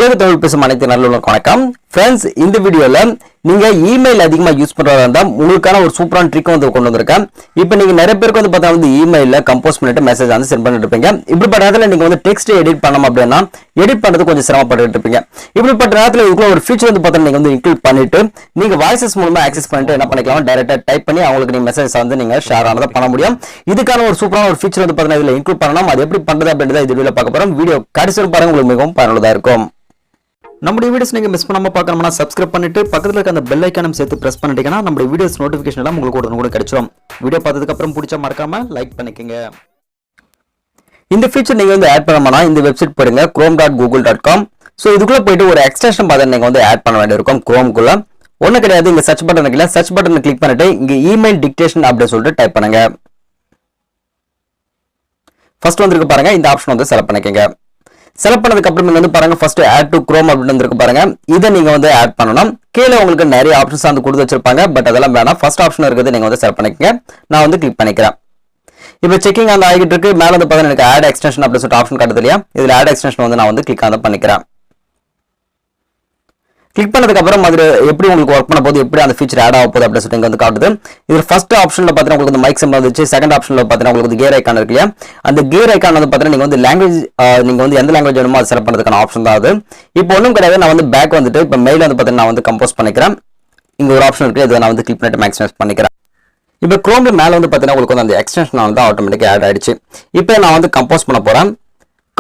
உலக தமிழ் பேசும் அனைத்து நல்லுள்ளவர்களுக்கும் வணக்கம். ஃப்ரெண்ட்ஸ், இந்த வீடியோல நீங்க இமெயில் அதிகமா யூஸ் பண்றதா இருந்தா உங்களுக்கான ஒரு சூப்பரான ட்ரிக் வந்து கொண்டு வந்திருக்கேன். இப்போ நீங்க நிறைய பேருக்கு வந்து பார்த்தா வந்து இமெயில கம்போஸ் பண்ணிட்டு மெசேஜ் வந்து சென்ட் பண்ணிட்டு இருப்பீங்க. இப்படிப்பட்ட நேரத்துல நீங்க வந்து டெக்ஸ்ட் எடிட் பண்ணணும் அப்படின்னா எடிட் பண்றது கொஞ்சம் சிரமப்பட்டு இருப்பீங்க. இப்படிப்பட்ட நேரத்துல இதுக்குள்ள ஒரு ஃபீச்சர் வந்து பார்த்தா நீங்க வந்து இன்க்ளூட் பண்ணிட்டு நீங்க வாய்ஸஸ் மூலமா ஆக்சஸ் பண்ணிட்டு என்ன பண்ணிக்கலாம், டைரக்டா டைப் பண்ணி அவங்களுக்கு நீங்க மெசேஜ் வந்து நீங்க ஷேர் ஆனதை பண்ண முடியும். இதுக்கான ஒரு சூப்பரான ஒரு ஃபீச்சர் வந்து பார்த்தா இதுல இன்க்ளூட் பண்ணணும். அது எப்படி பண்றது அப்படின்றத இந்த வீடியோல பார்க்க போறோம். வீடியோ கடைசி பாருங்க, உங்களுக்கு மிகவும் பயனுள்ளதா இருக்கும். நம்முடைய வீடியோஸ் நீங்க மிஸ் பண்ணாம பார்க்கணும்னா சப்ஸ்கிரைப் பண்ணிட்டு பக்கத்துல இருக்க அந்த பெல் ஐகானும் சேர்த்து பிரஸ் பண்ணிட்டீங்கன்னா நம்முடைய வீடியோஸ் நோட்டிபிகேஷன் எல்லாம் உங்களுக்கு உடனே கிடைச்சிடும். வீடியோ பார்த்ததுக்கு அப்புறம் பிடிச்சா மறக்காம லைக் பண்ணிக்கங்க. இந்த ஃபீச்சர் நீங்க வந்து ஆட் பண்ணணும்னா இந்த வெப்சைட் போடுங்க chrome.google.com. சோ இதுக்குள்ள போயிட்டு ஒரு எக்ஸ்டென்ஷன் பாத்தா நீங்க வந்து ஆட் பண்ண வேண்டியிருக்கும். குரோம்குள்ள ஒண்ணு கிடையாது, இங்க சர்ச் பட்டன் இருக்குல்ல, சர்ச் பட்டனை கிளிக் பண்ணிட்டு இங்க இமெயில் டிக்டேஷன் அப்படி சொல்லிட்டு டைப் பண்ணுங்க. ஃபர்ஸ்ட் வந்திருக்கு பாருங்க, இந்த ஆப்ஷன் வந்து செலக்ட் பண்ணிக்கங்க. செலக்ட் பண்ணதுக்கு அப்புறம் நீங்க வந்து பாருங்க ஃபர்ஸ்ட் ஆட் டு குரோம் அப்படின்னு வந்திருக்கு பாருங்க, இதை நீங்க வந்து ஆட் பண்ணணும். கீழே உங்களுக்கு நிறைய ஆப்ஷன்ஸ் வந்து கொடுத்து வச்சிருப்பாங்க, பட் அதெல்லாம் வேணாம். ஃபர்ஸ்ட் ஆப்ஷன் இருக்குது, நீங்க வந்து செலக்ட் பண்ணிக்கங்க. நான் வந்து கிளிக் பண்ணிக்கிறேன். இப்போ செக்கிங் அந்த ஆகிட்டு இருக்கு. மேல வந்து பாத்தீங்கன்னா எனக்கு ஆட் எக்ஸ்டென்ஷன் அப்படின்னு சொல்லிட்டு ஆப்ஷன் காட்டுது இல்லையா, இதுல ஆட் எக்ஸ்டென்ஷன் வந்து நான் வந்து கிளிக் வந்து பண்ணிக்கிறேன். கிளிக் பண்ணதுக்கு அப்புறம் அது எப்படி உங்களுக்கு ஒர்க் பண்ண போது, எப்படி அந்த ஃபீச்சர் ஆட் ஆக போகுது அப்படின்னு சொல்லிட்டு வந்து காட்டுது. இது ஃபர்ஸ்ட் ஆப்ஷன்ல பாத்தீங்கன்னா உங்களுக்கு மைக் சிம்பிள் வந்துச்சு. செகண்ட் ஆப்ஷன்ல பாத்தீங்கன்னா உங்களுக்கு கியர் ஐகான் இருக்கு இல்லையா, அந்த கியர் ஐகான் வந்து பாத்தீங்கன்னா நீங்க வந்து லாங்குவேஜ் நீங்க வந்து எந்த லாங்குவேஜ் வேணுமோ அதை செலக்ட் பண்ணதுக்கான ஆப்ஷன் தான் அது. இப்போ ஒன்றும் கிடையாது, நான் வந்து பேக் வந்துட்டு இப்போ மெயில் வந்து பாத்தீங்கன்னா நான் வந்து கம்போஸ் பண்ணிக்கிறேன். இங்க ஒரு ஆப்ஷன் இருக்கு, இதை நான் வந்து கிளிக் பண்ணிட்டு மேக்ஸிமைஸ் பண்ணிக்கிறேன். இப்போ குரோம்ல மேல வந்து பாத்தீங்கன்னா உங்களுக்கு வந்து அந்த எக்ஸ்டென்ஷன் வந்து ஆட்டோமேட்டிக்கா ஆட் ஆயிடுச்சு. இப்போ நான் வந்து கம்போஸ் பண்ண போறேன்.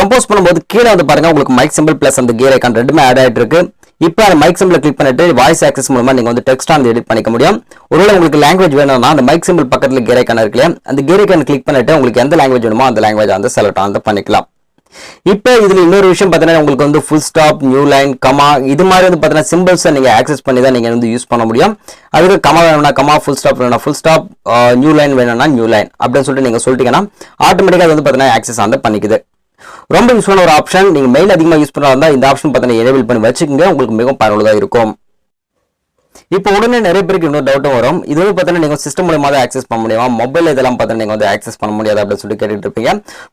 கம்போஸ் பண்ணும்போது கீழே வந்து பாருங்க உங்களுக்கு மைக் சிம்பிள் பிளஸ் அந்த கியர் ஐகான் ரெண்டுமே ஆட் ஆயிட்டு இருக்கு. இப்போ அந்த மைக் சிம்பிள் கிளிக் பண்ணிட்டு வாய்ஸ் ஆக்சஸ் மூலமா நீங்க வந்து டெக்ஸ்ட் ஆனது எடிட் பண்ணிக்க முடியும். ஒருவேளை உங்களுக்கு லாங்குவேஜ் வேணும்னா அந்த மைக் சிம்பிள் பக்கத்துல கியர் ஐகான் இருக்கு இல்லையா, அந்த கியர் ஐகான் கிளிக் பண்ணிட்டு உங்களுக்கு எந்த லாங்குவேஜ் வேணுமோ அந்த லாங்குவேஜ் வந்து செலக்ட் ஆனது பண்ணிக்கலாம். இப்போ இதுல இன்னொரு விஷயம் பார்த்தீங்கன்னா உங்களுக்கு வந்து full stop, new line, comma இது மாதிரி வந்து பார்த்தீங்கன்னா சிம்பிள்ஸை நீங்க ஆக்சஸ் பண்ணி தான் நீங்க வந்து யூஸ் பண்ண முடியும். அதுக்கு கமா வேணும்னா கமா, ஃபுல் ஸ்டாப் வேணும்னா ஃபுல் ஸ்டாப், நியூ லைன் வேணும்னா நியூ லைன் அப்படின்னு சொல்லிட்டு நீங்க சொல்லிட்டீங்கன்னா ஆட்டோமேட்டிக்கா வந்து பார்த்தீங்கன்னா ஆக்சஸ் வந்து பண்ணிக்குது. ரொம்ப யூஸ்ஃபுல்லான ஒரு ஆப்ஷன். நீங்க மெயில் அதிகமா யூஸ் பண்றதா இருந்தா இந்த ஆப்ஷன் பார்த்தீங்கன்னா எனேபிள் பண்ணி வச்சுக்கோங்க, உங்களுக்கு மிகவும் பயனுள்ளதா இருக்கும். இப்போ உடனே நிறைய பேருக்கு இன்னொரு டவுட்டும் வரும், இது வந்து பார்த்தீங்கன்னா நீங்க சிஸ்டம் மூலமா தான் ஆக்சஸ் பண்ண முடியுமா, மொபைல் இதெல்லாம் பார்த்தீங்கன்னா நீங்க வந்து ஆக்சஸ் பண்ண முடியாது அப்படின்னு சொல்லி கேட்டுட்டு இருப்பீங்க.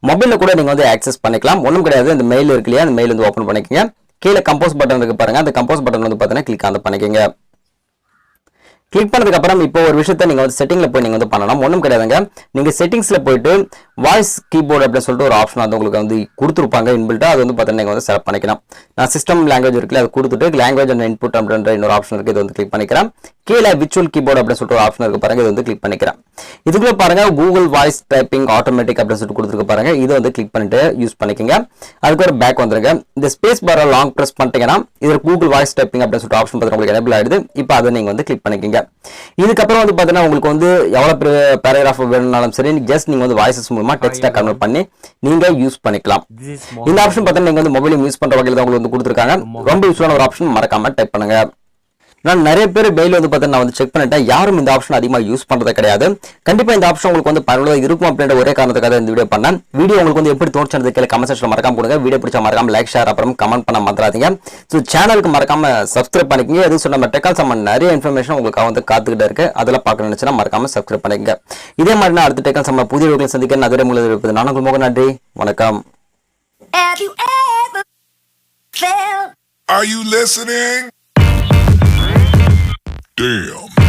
மொபைல்ல கூட நீங்க வந்து ஆக்சஸ் பண்ணிக்கலாம், ஒன்றும் கிடையாது. இந்த மெயில் இருக்கு இல்லையா, அந்த மெயில் வந்து ஓப்பன் பண்ணிக்கங்க. கீழே கம்போஸ் பட்டன் இருக்கு பாருங்க, அந்த கம்போஸ் பட்டன் வந்து பார்த்தீங்கன்னா கிளிக் வந்து பண்ணிக்கங்க. கிளிக் பண்ணதுக்கு அப்புறம் இப்போ ஒரு விஷயத்தை நீங்க வந்து செட்டிங்ல போய் நீங்க வந்து பண்ணணும். ஒன்றும் கிடையாதுங்க, நீங்க செட்டிங்ஸ்ல போயிட்டு வாய்ஸ் கீபோர்டு அப்படின்னு சொல்லிட்டு ஒரு ஆப்ஷன் வந்து உங்களுக்கு வந்து கொடுத்துருப்பாங்க இன்பில்ட்டா. அது வந்து பார்த்தீங்கன்னா நீங்க வந்து செலக்ட் பண்ணிக்கலாம். நான் சிஸ்டம் லாங்குவேஜ் இருக்குல்ல, அது கொடுத்துட்டு லாங்குவேஜ் அண்ட் இன்புட் அப்படின்ற இன்னொரு ஆப்ஷன் இருக்கு, இது வந்து கிளிக் பண்ணிக்கிறேன். கீழே விர்ச்சுவல் கீபோர்டு அப்படின்னு சொல்லிட்டு ஒரு ஆப்ஷன் இருக்கு பாருங்க, இது வந்து கிளிக் பண்ணிக்கிறேன். இதுக்குள்ள பாருங்க கூகுள் வாய்ஸ் டைப்பிங் ஆட்டோமேட்டிக் அப்படின்னு சொல்லிட்டு கொடுத்துருக்கு பாருங்க, இதை வந்து கிளிக் பண்ணிட்டு யூஸ் பண்ணிக்கங்க. அதுக்கு ஒரு பேக் வந்துருங்க. இந்த ஸ்பேஸ் பாரை லாங் பிரஸ் பண்ணிட்டீங்கன்னா இது கூகுள் வாய்ஸ் டைப்பிங் அப்படின்னு சொல்லிட்டு ஆப்ஷன் பார்த்தீங்கன்னா உங்களுக்கு எனேபிள் ஆயிடுது. இப்போ அதை நீங்க வந்து கிளிக் பண்ணிக்கங்க. இதுக்கப்புறம் வந்து பாத்தீங்கன்னா உங்களுக்கு வந்து எவ்வளவு பேராகிராஃப் வேணும்னாலும் சரி, ஜஸ்ட் நீங்க வந்து வாய்ஸஸ் மூலமா டெக்ஸ்டா கன்வெர்ட் பண்ணி நீங்க யூஸ் பண்ணிக்கலாம். இந்த ஆப்ஷன் பார்த்தீங்கன்னா நீங்க வந்து மொபைல் யூஸ் பண்ற வகையில தான் உங்களுக்கு வந்து கொடுத்துருக்காங்க. ரொம்ப யூஸ்ஃபுல்லான ஒரு ஆப்ஷன், மறக்காம டைப் பண்ணுங்க. நான் நிறைய பேர் மெயில் வந்து பார்த்தீங்கன்னா நான் வந்து செக் பண்ணிட்டேன், யாரும் இந்த ஆப்ஷன் அதிகமாக யூஸ் பண்றது கிடையாது. கண்டிப்பா இந்த ஆப்ஷன் உங்களுக்கு வந்து பயனுள்ளதாக இருக்கும் அப்படின்ற ஒரே காரணத்துக்காக இந்த வீடியோ பண்ணேன். வீடியோ உங்களுக்கு வந்து எப்படி தோணுச்சு கீழே கமெண்ட் செக்ஷன்ல மறக்காம கொடுங்க. வீடியோ பிடிச்சா மறக்காம லைக், ஷேர், அப்புறம் கமெண்ட் பண்ண மறந்துடாதீங்க. ஸோ சேனலுக்கு மறக்காம சப்ஸ்கிரைப் பண்ணிக்கங்க. எதுவும் சொன்ன டெக்கால் சம்மன் நிறைய இன்ஃபர்மேஷன் உங்களுக்கு வந்து காத்துக்கிட்டே இருக்கு, அதெல்லாம் பார்க்க நினைச்சுன்னா மறக்காம சப்ஸ்கிரைப் பண்ணிக்கங்க. இதே மாதிரி நான் அடுத்த டெக்கால் சம்மன் புதிய வீடியோக்களை சந்திக்கிறேன். அதுவரை உங்களுக்கு இருப்பது நான் உங்களுக்கு மோகன். நன்றி, வணக்கம். Are you listening? Damn.